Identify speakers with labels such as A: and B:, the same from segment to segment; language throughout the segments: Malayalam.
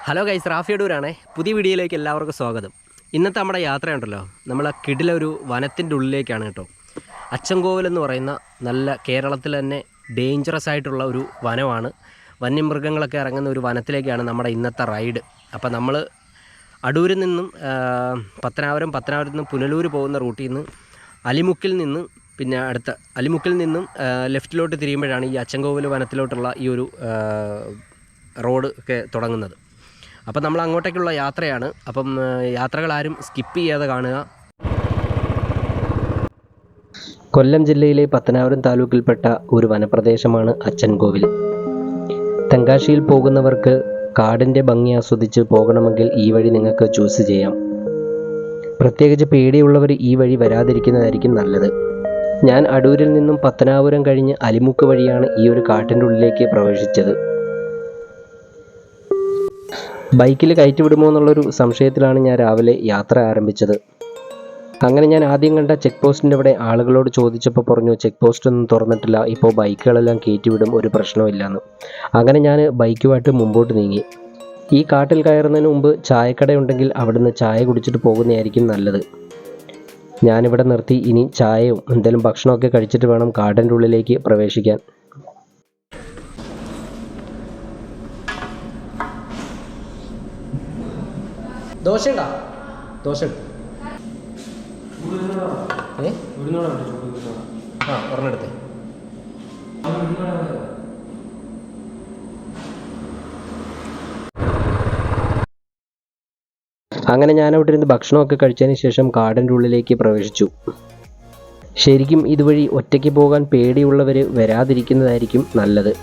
A: Hello guys, Rafi അടൂരാണേ. പുതിയ വീഡിയോയിലേക്ക് എല്ലാവർക്കും സ്വാഗതം. ഇന്നത്തെ നമ്മുടെ യാത്രയുണ്ടല്ലോ, നമ്മൾ കിടിലൊരു വനത്തിൻ്റെ ഉള്ളിലേക്കാണ് കേട്ടോ. അച്ചൻകോവിൽ എന്ന് പറയുന്ന നല്ല കേരളത്തിൽ തന്നെ ഡേഞ്ചറസ് ആയിട്ടുള്ള ഒരു വനമാണ്. വന്യമൃഗങ്ങളൊക്കെ ഇറങ്ങുന്ന ഒരു വനത്തിലേക്കാണ് നമ്മുടെ ഇന്നത്തെ റൈഡ്. അപ്പോൾ നമ്മൾ അടൂരിൽ നിന്നും പത്തനാപുരത്ത് നിന്നും പുനലൂർ പോകുന്ന റൂട്ടിൽ നിന്ന് അലിമുക്കിൽ നിന്നും പിന്നെ അടുത്ത അലിമുക്കിൽ നിന്നും ലെഫ്റ്റിലോട്ട് തിരിയുമ്പോഴാണ് ഈ അച്ചൻകോവിൽ വനത്തിലോട്ടുള്ള ഈ ഒരു റോഡ് ഒക്കെ തുടങ്ങുന്നത്. അപ്പം നമ്മൾ അങ്ങോട്ടേക്കുള്ള യാത്രയാണ്. അപ്പം യാത്രകളാരും സ്കിപ്പ് ചെയ്യാതെ കാണുക. കൊല്ലം ജില്ലയിലെ പത്തനാപുരം താലൂക്കിൽപ്പെട്ട ഒരു വനപ്രദേശമാണ് അച്ചൻകോവിൽ. തെങ്കാശിയിൽ പോകുന്നവർക്ക് കാടിൻ്റെ ഭംഗി ആസ്വദിച്ച് പോകണമെങ്കിൽ ഈ വഴി നിങ്ങൾക്ക് ചൂസ് ചെയ്യാം. പ്രത്യേകിച്ച് പേടിയുള്ളവർ ഈ വഴി വരാതിരിക്കുന്നതായിരിക്കും നല്ലത്. ഞാൻ അടൂരിൽ നിന്നും പത്തനാപുരം കഴിഞ്ഞ് അലിമുക്ക് വഴിയാണ് ഈ ഒരു കാട്ടിൻ്റെ ഉള്ളിലേക്ക് പ്രവേശിച്ചത്. ബൈക്കിൽ കയറ്റി വിടുമോ എന്നുള്ളൊരു സംശയത്തിലാണ് ഞാൻ രാവിലെ യാത്ര ആരംഭിച്ചത്. അങ്ങനെ ഞാൻ ആദ്യം കണ്ട ചെക്ക് പോസ്റ്റിൻ്റെ അവിടെ ആളുകളോട് ചോദിച്ചപ്പോൾ പറഞ്ഞു, ചെക്ക് പോസ്റ്റ് ഒന്നും തുറന്നിട്ടില്ല, ഇപ്പോൾ ബൈക്കുകളെല്ലാം കയറ്റി വിടും, ഒരു പ്രശ്നമില്ലെന്ന്. അങ്ങനെ ഞാൻ ബൈക്കുമായിട്ട് മുമ്പോട്ട് നീങ്ങി. ഈ കാട്ടിൽ കയറുന്നതിന് മുമ്പ് ചായക്കടയുണ്ടെങ്കിൽ അവിടുന്ന് ചായ കുടിച്ചിട്ട് പോകുന്നതായിരിക്കും നല്ലത്. ഞാനിവിടെ നിർത്തി ഇനി ചായയോ എന്തെങ്കിലും ഭക്ഷണമൊക്കെ കഴിച്ചിട്ട് വേണം കാടിൻ്റെ ഉള്ളിലേക്ക് പ്രവേശിക്കാൻ. ദോശ ഉണ്ടോ? ദോശ ഒരെണ്ണെടുത്തേ. അങ്ങനെ ഞാനവിടെ ഇരുന്ന് ഭക്ഷണമൊക്കെ കഴിച്ചതിന് ശേഷം കാടിൻ്റെ ഉള്ളിലേക്ക് പ്രവേശിച്ചു. ശരിക്കും ഇതുവഴി ഒറ്റയ്ക്ക് പോകാൻ പേടിയുള്ളവർ വരാതിരിക്കുന്നതായിരിക്കും നല്ലത്.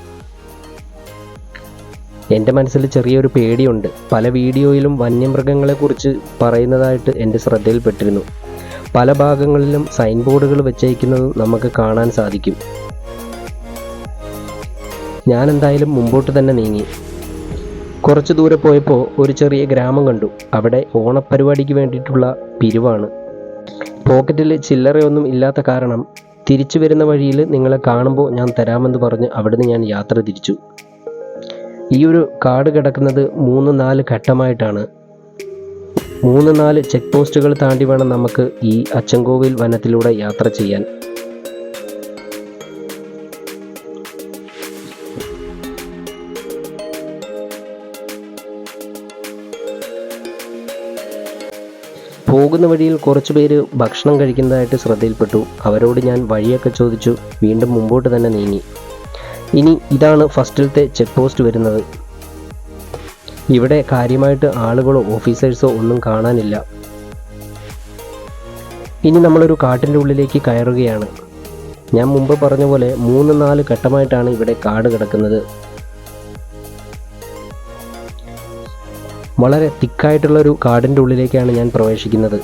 A: എൻ്റെ മനസ്സിൽ ചെറിയൊരു പേടിയുണ്ട്. പല വീഡിയോയിലും വന്യമൃഗങ്ങളെക്കുറിച്ച് പറയുന്നതായിട്ട് എൻ്റെ ശ്രദ്ധയിൽപ്പെട്ടിരുന്നു. പല ഭാഗങ്ങളിലും സൈൻ ബോർഡുകൾ വെച്ചേക്കുന്നതും നമുക്ക് കാണാൻ സാധിക്കും. ഞാൻ എന്തായാലും മുമ്പോട്ട് തന്നെ നീങ്ങി. കുറച്ച് ദൂരെ പോയപ്പോൾ ഒരു ചെറിയ ഗ്രാമം കണ്ടു. അവിടെ ഓണപ്പരിപാടിക്ക് വേണ്ടിയിട്ടുള്ള പിരിവാണ്. പോക്കറ്റിൽ ചില്ലറയൊന്നും ഇല്ലാത്ത കാരണം തിരിച്ചു വരുന്ന വഴിയിൽ നിങ്ങളെ കാണുമ്പോൾ ഞാൻ തരാമെന്ന് പറഞ്ഞ് അവിടുന്ന് ഞാൻ യാത്ര തിരിച്ചു. ഈ ഒരു കാട് കിടക്കുന്നത് 3-4 ഘട്ടമായിട്ടാണ്. 3-4 ചെക്ക് പോസ്റ്റുകൾ താണ്ടി വേണം നമുക്ക് ഈ അച്ചൻകോവിൽ വനത്തിലൂടെ യാത്ര ചെയ്യാൻ. പോകുന്ന വഴിയിൽ കുറച്ചു പേര് ഭക്ഷണം കഴിക്കുന്നതായിട്ട് ശ്രദ്ധയിൽപ്പെട്ടു. അവരോട് ഞാൻ വഴിയൊക്കെ ചോദിച്ചു. വീണ്ടും മുമ്പോട്ട് തന്നെ നീങ്ങി. ഇനി ഇതാണ് ഫസ്റ്റിലത്തെ ചെക്ക് പോസ്റ്റ് വരുന്നത്. ഇവിടെ കാര്യമായിട്ട് ആളുകളോ ഓഫീസേഴ്സോ ഒന്നും കാണാനില്ല. ഇനി നമ്മളൊരു കാട്ടിൻ്റെ ഉള്ളിലേക്ക് കയറുകയാണ്. ഞാൻ മുമ്പ് പറഞ്ഞ പോലെ 3-4 ഘട്ടമായിട്ടാണ് ഇവിടെ കാട് കിടക്കുന്നത്. വളരെ തിക്കായിട്ടുള്ളൊരു കാടിൻ്റെ ഉള്ളിലേക്കാണ് ഞാൻ പ്രവേശിക്കുന്നത്.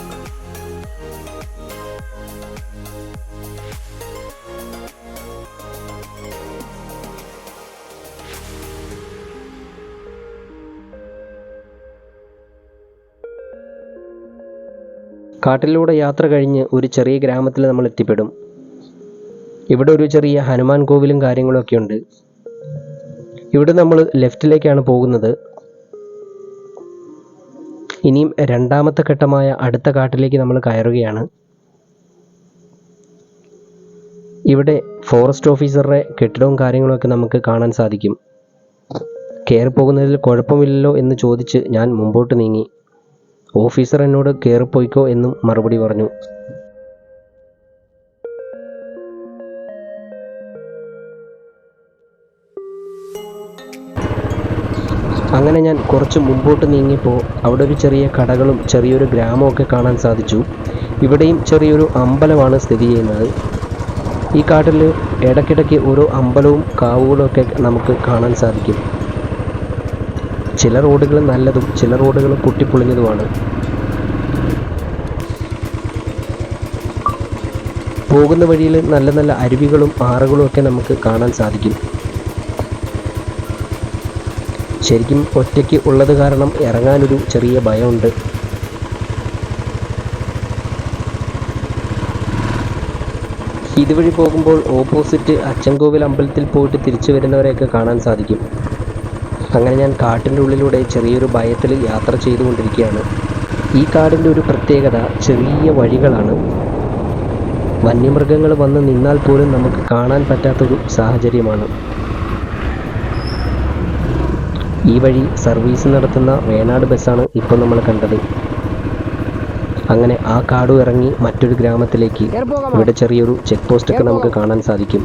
A: കാട്ടിലൂടെ യാത്ര കഴിഞ്ഞ് ഒരു ചെറിയ ഗ്രാമത്തിൽ നമ്മൾ എത്തിപ്പെടും. ഇവിടെ ഒരു ചെറിയ ഹനുമാൻ കോവിലും കാര്യങ്ങളൊക്കെ ഉണ്ട്. ഇവിടെ നമ്മൾ ലെഫ്റ്റിലേക്കാണ് പോകുന്നത്. ഇനിയും രണ്ടാമത്തെ ഘട്ടമായ അടുത്ത കാട്ടിലേക്ക് നമ്മൾ കയറുകയാണ്. ഇവിടെ ഫോറസ്റ്റ് ഓഫീസറുടെ കെട്ടിടവും കാര്യങ്ങളൊക്കെ നമുക്ക് കാണാൻ സാധിക്കും. കയറിപ്പോകുന്നതിൽ കുഴപ്പമില്ലല്ലോ എന്ന് ചോദിച്ച് ഞാൻ മുമ്പോട്ട് നീങ്ങി. ഓഫീസർ എന്നോട് കയറിപ്പോയിക്കോ എന്നും മറുപടി പറഞ്ഞു. അങ്ങനെ ഞാൻ കുറച്ച് മുമ്പോട്ട് നീങ്ങിയപ്പോൾ അവിടെ ഒരു ചെറിയ കടകളും ചെറിയൊരു ഗ്രാമമൊക്കെ കാണാൻ സാധിച്ചു. ഇവിടെയും ചെറിയൊരു അമ്പലമാണ് സ്ഥിതി ചെയ്യുന്നത്. ഈ കാട്ടിൽ ഇടയ്ക്കിടയ്ക്ക് ഓരോ അമ്പലവും കാവുകളും ഒക്കെ നമുക്ക് കാണാൻ സാധിക്കും. ചില റോഡുകൾ നല്ലതും ചില റോഡുകൾ പൊട്ടിപ്പൊളിഞ്ഞതുമാണ്. പോകുന്ന വഴിയിൽ നല്ല നല്ല അരുവികളും ആറുകളും ഒക്കെ നമുക്ക് കാണാൻ സാധിക്കും. ശരിക്കും ഒറ്റയ്ക്ക് ഉള്ളത് കാരണം ഇറങ്ങാനൊരു ചെറിയ ഭയമുണ്ട്. ഇതുവഴി പോകുമ്പോൾ ഓപ്പോസിറ്റ് അച്ചൻകോവിൽ അമ്പലത്തിൽ പോയിട്ട് തിരിച്ചു വരുന്നവരെയൊക്കെ കാണാൻ സാധിക്കും. അങ്ങനെ ഞാൻ കാട്ടിൻ്റെ ഉള്ളിലൂടെ ചെറിയൊരു ഭയത്തിൽ യാത്ര ചെയ്തുകൊണ്ടിരിക്കുകയാണ്. ഈ കാടിൻ്റെ ഒരു പ്രത്യേകത ചെറിയ വഴികളാണ്. വന്യമൃഗങ്ങൾ വന്ന് നിന്നാൽ പോലും നമുക്ക് കാണാൻ പറ്റാത്തൊരു സാഹചര്യമാണ്. ഈ വഴി സർവീസ് നടത്തുന്ന വേണാട് ബസ്സാണ് ഇപ്പോൾ നമ്മൾ കണ്ടത്. അങ്ങനെ ആ കാടും ഇറങ്ങി മറ്റൊരു ഗ്രാമത്തിലേക്ക്. ഇവിടെ ചെറിയൊരു ചെക്ക് പോസ്റ്റൊക്കെ നമുക്ക് കാണാൻ സാധിക്കും.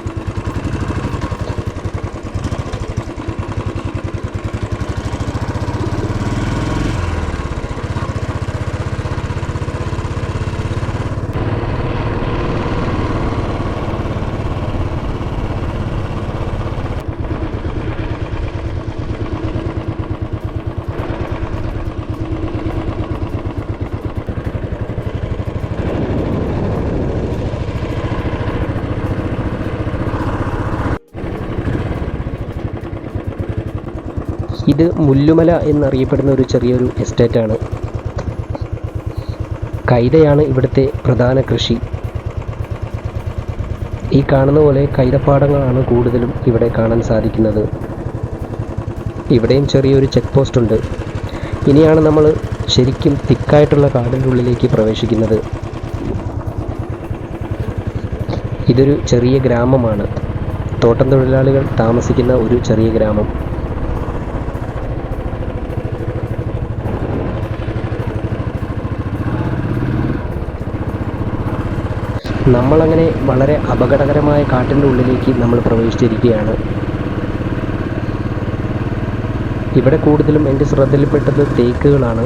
A: ഇത് മുല്ലുമല എന്നറിയപ്പെടുന്ന ഒരു ചെറിയൊരു എസ്റ്റേറ്റാണ്. കൈതയാണ് ഇവിടുത്തെ പ്രധാന കൃഷി. ഈ കാണുന്ന പോലെ കൈതപ്പാടങ്ങളാണ് കൂടുതലും ഇവിടെ കാണാൻ സാധിക്കുന്നത്. ഇവിടെയും ചെറിയൊരു ചെക്ക് പോസ്റ്റ് ഉണ്ട്. ഇനിയാണ് നമ്മൾ ശരിക്കും തിക്കായിട്ടുള്ള കാടിൻ്റെ ഉള്ളിലേക്ക് പ്രവേശിക്കുന്നത്. ഇതൊരു ചെറിയ ഗ്രാമമാണ്. തോട്ടം തൊഴിലാളികൾ താമസിക്കുന്ന ഒരു ചെറിയ ഗ്രാമം. നമ്മളങ്ങനെ വളരെ അപകടകരമായ കാട്ടിൻ്റെ ഉള്ളിലേക്ക് നമ്മൾ പ്രവേശിച്ചിരിക്കുകയാണ്. ഇവിടെ കൂടുതലും എൻ്റെ ശ്രദ്ധയിൽപ്പെട്ടത് തേക്കുകളാണ്.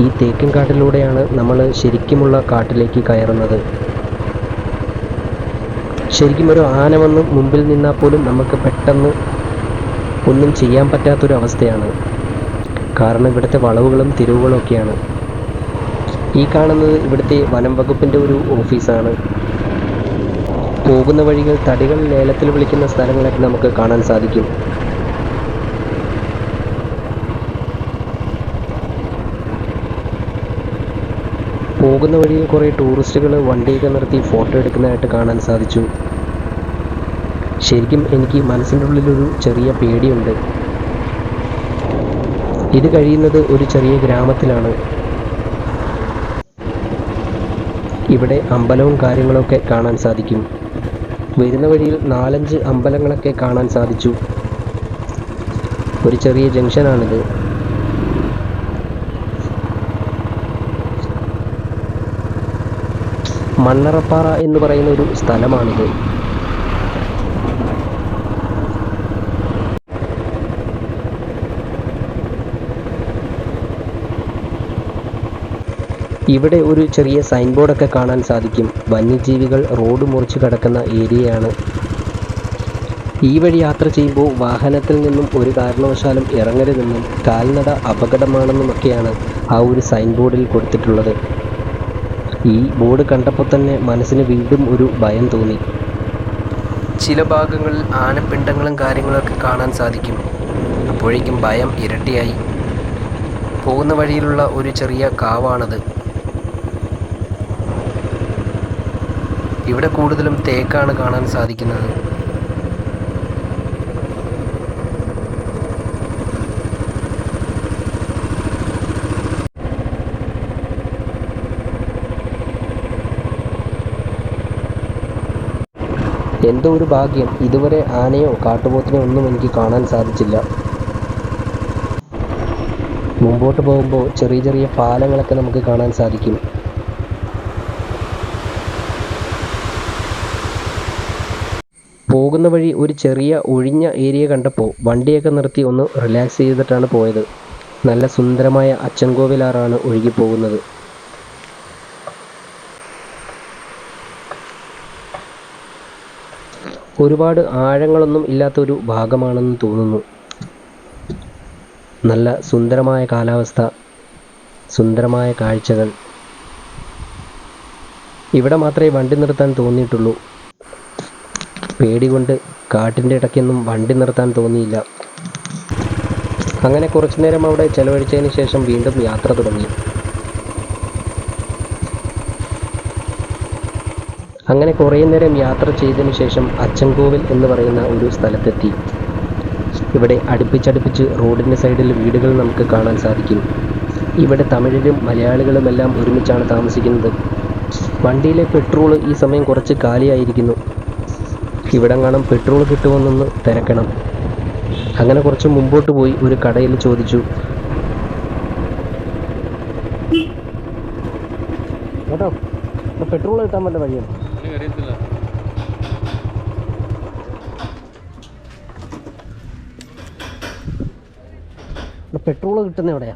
A: ഈ തേക്കിൻ കാട്ടിലൂടെയാണ് നമ്മൾ ശരിക്കുമുള്ള കാട്ടിലേക്ക് കയറുന്നത്. ശരിക്കും ഒരു ആന വന്ന് മുമ്പിൽ നിന്നാൽ പോലും നമുക്ക് പെട്ടെന്ന് ഒന്നും ചെയ്യാൻ പറ്റാത്തൊരു അവസ്ഥയാണ്. കാരണം ഇവിടുത്തെ വളവുകളും തിരിവുകളും ഒക്കെയാണ്. ഈ കാണുന്നത് ഇവിടുത്തെ വനം വകുപ്പിൻ്റെ ഒരു ഓഫീസാണ്. പോകുന്ന വഴികൾ തടികൾ ലേലത്തിൽ വിളിക്കുന്ന സ്ഥലങ്ങളൊക്കെ നമുക്ക് കാണാൻ സാധിക്കും. പോകുന്ന വഴിയിൽ കുറേ ടൂറിസ്റ്റുകൾ വണ്ടിയൊക്കെ നിർത്തി ഫോട്ടോ എടുക്കുന്നതായിട്ട് കാണാൻ സാധിച്ചു. ശരിക്കും എനിക്ക് മനസ്സിൻ്റെ ഉള്ളിലൊരു ചെറിയ പേടിയുണ്ട്. ഇത് കഴിയുന്നത് ഒരു ചെറിയ ഗ്രാമത്തിലാണ്. ഇവിടെ അമ്പലവും കാര്യങ്ങളൊക്കെ കാണാൻ സാധിക്കും. വരുന്ന വഴിയിൽ 4-5 അമ്പലങ്ങളൊക്കെ കാണാൻ സാധിച്ചു. ഒരു ചെറിയ ജംഗ്ഷനാണിത്. മണ്ണറപ്പാറ എന്ന് പറയുന്ന ഒരു സ്ഥലമാണിത്. ഇവിടെ ഒരു ചെറിയ സൈൻ ബോർഡൊക്കെ കാണാൻ സാധിക്കും. വന്യജീവികൾ റോഡ് മുറിച്ച് കിടക്കുന്ന ഏരിയയാണ്. ഈ വഴി യാത്ര ചെയ്യുമ്പോൾ വാഹനത്തിൽ നിന്നും ഒരു കാരണവശാലും ഇറങ്ങരുതെന്നും കാൽനട അപകടമാണെന്നുമൊക്കെയാണ് ആ ഒരു സൈൻ ബോർഡിൽ കൊടുത്തിട്ടുള്ളത്. ഈ ബോർഡ് കണ്ടപ്പോൾ തന്നെ മനസ്സിന് വീണ്ടും ഒരു ഭയം തോന്നി. ചില ഭാഗങ്ങളിൽ ആനപ്പിണ്ടങ്ങളും കാര്യങ്ങളൊക്കെ കാണാൻ സാധിക്കും. അപ്പോഴേക്കും ഭയം ഇരട്ടിയായി. പോകുന്ന വഴിയിലുള്ള ഒരു ചെറിയ കാവാണത്. ഇവിടെ കൂടുതലും തേക്കാണ് കാണാൻ സാധിക്കുന്നത്. എന്തോ ഒരു ഭാഗ്യം, ഇതുവരെ ആനയോ കാട്ടുപോത്തിനോ ഒന്നും എനിക്ക് കാണാൻ സാധിച്ചില്ല. മുമ്പോട്ട് പോകുമ്പോൾ ചെറിയ ചെറിയ പാലങ്ങളൊക്കെ നമുക്ക് കാണാൻ സാധിക്കും. പോകുന്ന വഴി ഒരു ചെറിയ ഒഴിഞ്ഞ ഏരിയ കണ്ടപ്പോൾ വണ്ടിയൊക്കെ നിർത്തി ഒന്ന് റിലാക്സ് ചെയ്തിട്ടാണ് പോയത്. നല്ല സുന്ദരമായ അച്ചൻകോവിലാറാണ് ഒഴുകി പോകുന്നത്. ഒരുപാട് ആഴങ്ങളൊന്നും ഇല്ലാത്തൊരു ഭാഗമാണെന്ന് തോന്നുന്നു. നല്ല സുന്ദരമായ കാലാവസ്ഥ, സുന്ദരമായ കാഴ്ചകൾ. ഇവിടെ മാത്രമേ വണ്ടി നിർത്താൻ തോന്നിയിട്ടുള്ളൂ. പേടി കൊണ്ട് കാട്ടിൻ്റെ ഇടയ്ക്കൊന്നും വണ്ടി നിർത്താൻ തോന്നിയില്ല. അങ്ങനെ കുറച്ചു നേരം അവിടെ ചെലവഴിച്ചതിന് ശേഷം വീണ്ടും യാത്ര തുടങ്ങി. അങ്ങനെ കുറേ നേരം യാത്ര ചെയ്തതിന് ശേഷം അച്ചൻകോവിൽ എന്ന് പറയുന്ന ഒരു സ്ഥലത്തെത്തി. ഇവിടെ അടുപ്പിച്ചടുപ്പിച്ച് റോഡിൻ്റെ സൈഡിൽ വീടുകൾ നമുക്ക് കാണാൻ സാധിക്കും. ഇവിടെ തമിഴരും മലയാളികളുമെല്ലാം ഒരുമിച്ചാണ് താമസിക്കുന്നത്. വണ്ടിയിലെ പെട്രോൾ ഈ സമയം കുറച്ച് കാലിയായിരിക്കുന്നു. ഇവിടെങ്ങാനും പെട്രോൾ കിട്ടുമെന്നൊന്ന് തിരക്കണം. അങ്ങനെ കുറച്ച് മുമ്പോട്ട് പോയി ഒരു കടയിൽ ചോദിച്ചു, കേട്ടോ പെട്രോൾ കിട്ടാൻ പറ്റുന്ന വഴിയാണ്. പെട്രോൾ കിട്ടുന്ന എവിടെയാ?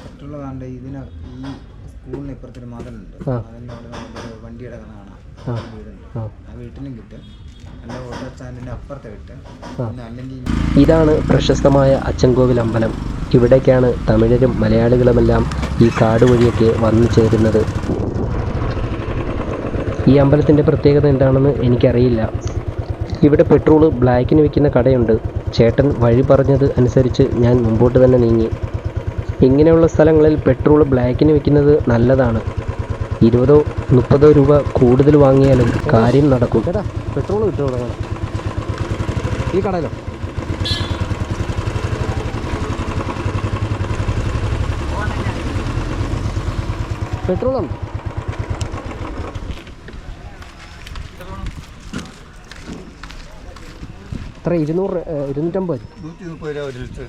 B: പെട്രോൾ വേണ്ട ഇതിന് ഈ സ്കൂളിന് ഇപ്പുറത്തൊരു മതലുണ്ട്. അതിനോട് നമുക്ക് വണ്ടി കിടക്കുന്ന കാണാം. വീടുണ്ട്. ആ വീട്ടിലും കിട്ടും. അല്ല ഓട്ടോ സ്റ്റാൻഡിൻ്റെ അപ്പുറത്തെ കിട്ടും. അല്ലെങ്കിൽ
A: ഇതാണ് പ്രശസ്തമായ അച്ചൻകോവിൽ അമ്പലം. ഇവിടേക്കാണ് തമിഴരും മലയാളികളുമെല്ലാം ഈ കാട് വഴിയൊക്കെ വന്നു ചേരുന്നത്. ഈ അമ്പലത്തിൻ്റെ പ്രത്യേകത എന്താണെന്ന് എനിക്കറിയില്ല. ഇവിടെ പെട്രോൾ ബ്ലാക്കിന് വിൽക്കുന്ന കടയുണ്ട്. ചേട്ടൻ വഴി പറഞ്ഞത് അനുസരിച്ച് ഞാൻ മുമ്പോട്ട് തന്നെ നീങ്ങി. ഇങ്ങനെയുള്ള സ്ഥലങ്ങളിൽ പെട്രോൾ ബ്ലാക്കിന് വിൽക്കുന്നത് നല്ലതാണ്. 20-30 രൂപ കൂടുതൽ വാങ്ങിയാലും കാര്യം നടക്കും. പെട്രോൾ കിട്ടും ഈ കടയിലോ? പെട്രോളുണ്ട്. എത്ര? 200 250
B: 130 രൂപ ഒരു ലിറ്റർ.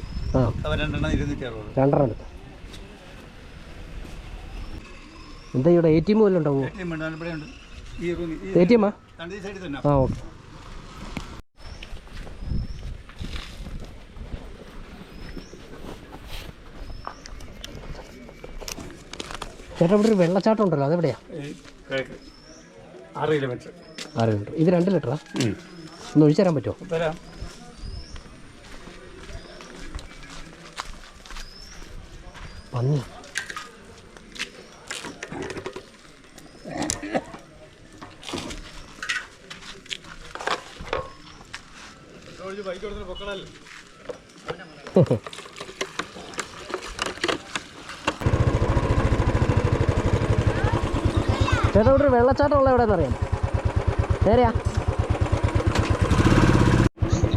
B: രണ്ടെണ്ണം 260.
A: രണ്ടെണ്ണം എടുത്ത്. എന്താ ഇവിടെ ATM വല്ലതും ഉണ്ടാവുമോ? ATM ആ ഓക്കെ. ചേട്ടാ ഇവിടെ ഒരു വെള്ളച്ചാട്ടം ഉണ്ടല്ലോ, അതെവിടെയാ?
B: 6 കിലോമീറ്റർ.
A: 6 കിലോമീറ്റർ. ഇത് 2 ലിറ്ററാ? ഒന്ന് ഒഴിച്ചു തരാൻ പറ്റുമോ?
B: തരാം.
A: പന്നി ചേട്ടാ ഇവിടെ ഒരു വെള്ളച്ചാട്ടം ഉള്ള എവിടെയെന്ന് അറിയാം? നേരെയാ?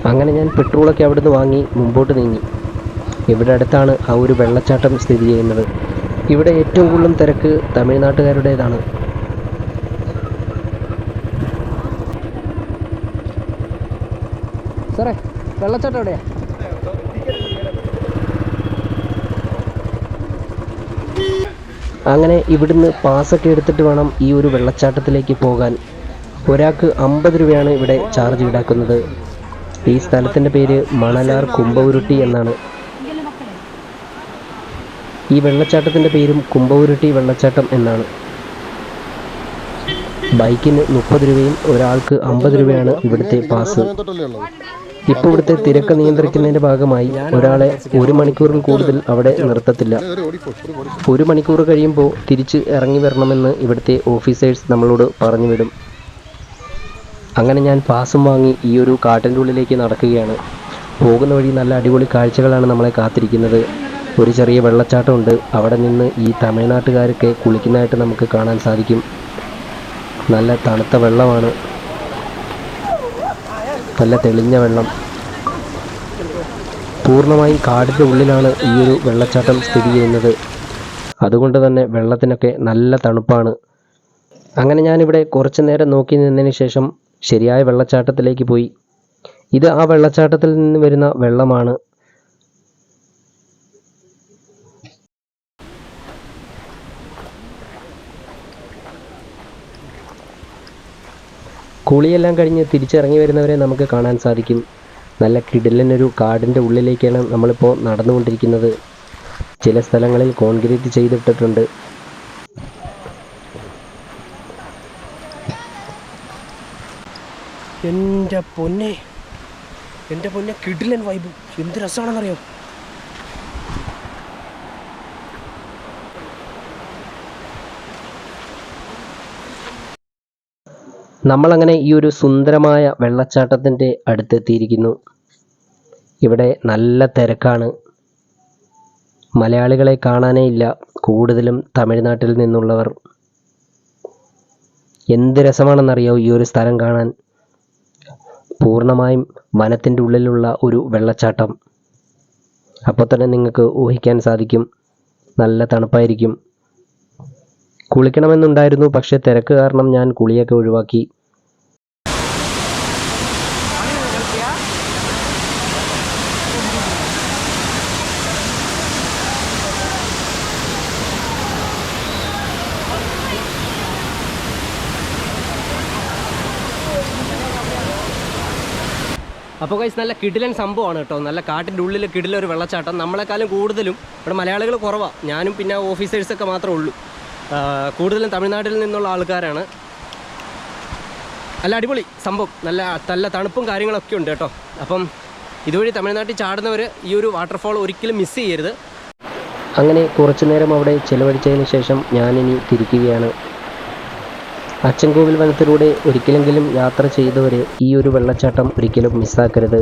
A: അങ്ങനെ ഞാൻ പെട്രോളൊക്കെ അവിടുന്ന് വാങ്ങി മുമ്പോട്ട് നീങ്ങി. ഇവിടെ അടുത്താണ് ആ ഒരു വെള്ളച്ചാട്ടം സ്ഥിതി ചെയ്യുന്നത്. ഇവിടെ ഏറ്റവും കൂടുതൽ തിരക്ക് തമിഴ്നാട്ടുകാരുടേതാണ്. സാറേ വെള്ളച്ചാട്ടം എവിടെയാ? അങ്ങനെ ഇവിടുന്ന് പാസ്സൊക്കെ എടുത്തിട്ട് വേണം ഈ ഒരു വെള്ളച്ചാട്ടത്തിലേക്ക് പോകാൻ. ഒരാൾക്ക് 50 രൂപയാണ് ഇവിടെ ചാർജ് ഈടാക്കുന്നത്. ഈ സ്ഥലത്തിൻ്റെ പേര് മണലാർ കുംഭവുരുട്ടി എന്നാണ്. ഈ വെള്ളച്ചാട്ടത്തിൻ്റെ പേരും കുംഭവുരുട്ടി വെള്ളച്ചാട്ടം എന്നാണ്. ബൈക്കിന് 30 രൂപയും ഒരാൾക്ക് 50 രൂപയാണ് ഇവിടുത്തെ പാസ്. ഇപ്പോൾ ഇവിടുത്തെ തിരക്ക് നിയന്ത്രിക്കുന്നതിൻ്റെ ഭാഗമായി ഒരാളെ 1 മണിക്കൂറിൽ കൂടുതൽ അവിടെ നിർത്തത്തില്ല. 1 മണിക്കൂർ കഴിയുമ്പോൾ തിരിച്ച് ഇറങ്ങി വരണമെന്ന് ഇവിടുത്തെ ഓഫീസേഴ്സ് നമ്മളോട് പറഞ്ഞു വിടും. അങ്ങനെ ഞാൻ പാസും വാങ്ങി ഈ ഒരു കാട്ടിൻ്റെ ഉള്ളിലേക്ക് നടക്കുകയാണ്. പോകുന്ന വഴി നല്ല അടിപൊളി കാഴ്ചകളാണ് നമ്മളെ കാത്തിരിക്കുന്നത്. ഒരു ചെറിയ വെള്ളച്ചാട്ടമുണ്ട്. അവിടെ നിന്ന് ഈ തമിഴ്നാട്ടുകാരൊക്കെ കുളിക്കുന്നതായിട്ട് നമുക്ക് കാണാൻ സാധിക്കും. നല്ല തണുത്ത വെള്ളമാണ്, നല്ല തെളിഞ്ഞ വെള്ളം. പൂർണ്ണമായും കാടിൻ്റെ ഉള്ളിലാണ് ഈ ഒരു വെള്ളച്ചാട്ടം സ്ഥിതി ചെയ്യുന്നത്. അതുകൊണ്ട് തന്നെ വെള്ളത്തിനൊക്കെ നല്ല തണുപ്പാണ്. അങ്ങനെ ഞാനിവിടെ കുറച്ചു നേരം നോക്കി നിന്നതിന് ശേഷം ശരിയായ വെള്ളച്ചാട്ടത്തിലേക്ക് പോയി. ഇത് ആ വെള്ളച്ചാട്ടത്തിൽ നിന്ന് വരുന്ന വെള്ളമാണ്. കുളിയെല്ലാം കഴിഞ്ഞ് തിരിച്ചിറങ്ങി വരുന്നവരെ നമുക്ക് കാണാൻ സാധിക്കും. നല്ല കിടിലനൊരു കാടിൻ്റെ ഉള്ളിലേക്കാണ് നമ്മളിപ്പോൾ നടന്നുകൊണ്ടിരിക്കുന്നത്. ചില സ്ഥലങ്ങളിൽ കോൺക്രീറ്റ് ചെയ്തിട്ടിട്ടുണ്ട്. എൻ്റെ പൊന്നെ കിടിലൻ വൈബ്. എന്ത് രസമാണെന്നറിയോ? നമ്മളങ്ങനെ ഈ ഒരു സുന്ദരമായ വെള്ളച്ചാട്ടത്തിൻ്റെ അടുത്തെത്തിയിരിക്കുന്നു. ഇവിടെ നല്ല തിരക്കാണ്. മലയാളികളെ കാണാനേ ഇല്ല, കൂടുതലും തമിഴ്നാട്ടിൽ നിന്നുള്ളവർ. എന്ത് രസമാണെന്നറിയോ ഈ ഒരു സ്ഥലം കാണാൻ. പൂർണ്ണമായും വനത്തിൻ്റെ ഉള്ളിലുള്ള ഒരു വെള്ളച്ചാട്ടം. അപ്പോൾ തന്നെ നിങ്ങൾക്ക് ഊഹിക്കാൻ സാധിക്കും, നല്ല തണുപ്പായിരിക്കും. കുളിക്കണമെന്നുണ്ടായിരുന്നു, പക്ഷേ തിരക്ക് കാരണം ഞാൻ കുളിയൊക്കെ ഒഴിവാക്കി. അപ്പോൾ ഗൈസ് നല്ല കിടിലൻ സംഭവമാണ് കേട്ടോ. നല്ല കാട്ടിൻ്റെ ഉള്ളിൽ കിടിലൊരു വെള്ളച്ചാട്ടം. നമ്മളെക്കാളും കൂടുതലും ഇവിടെ മലയാളികൾ കുറവാണ്. ഞാനും പിന്നെ ഓഫീസേഴ്സൊക്കെ മാത്രമേ ഉള്ളൂ. കൂടുതലും തമിഴ്നാട്ടിൽ നിന്നുള്ള ആൾക്കാരാണ്. നല്ല അടിപൊളി സംഭവം, നല്ല തണുപ്പും കാര്യങ്ങളൊക്കെ ഉണ്ട് കേട്ടോ. അപ്പം ഇതുവഴി തമിഴ്നാട്ടിൽ ചാടുന്നവർ ഈ ഒരു വാട്ടർഫാൾ ഒരിക്കലും മിസ് ചെയ്യരുത്. അങ്ങനെ കുറച്ചു നേരം അവിടെ ചിലവഴിച്ചതിന് ശേഷം ഞാനിനി തിരിക്കുകയാണ്. അച്ചൻകോവിൽ വനത്തിലൂടെ ഒരിക്കലെങ്കിലും യാത്ര ചെയ്തവർ ഈ ഒരു വെള്ളച്ചാട്ടം ഒരിക്കലും മിസ്സാക്കരുത്.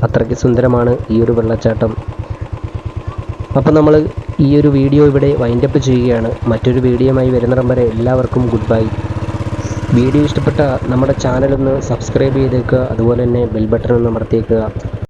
A: അത്രയ്ക്ക് സുന്ദരമാണ് ഈ ഒരു വെള്ളച്ചാട്ടം. അപ്പോൾ നമ്മൾ ഈ ഒരു വീഡിയോ ഇവിടെ വൈൻഡപ്പ് ചെയ്യുകയാണ്. മറ്റൊരു വീഡിയോയുമായി വരുന്നിടം വരെ എല്ലാവർക്കും ഗുഡ് ബൈ. വീഡിയോ ഇഷ്ടപ്പെട്ട നമ്മുടെ ചാനലൊന്ന് സബ്സ്ക്രൈബ് ചെയ്തേക്കുക, അതുപോലെ തന്നെ ബെൽ ബട്ടൺ ഒന്ന് അമർത്തിയേക്കുക.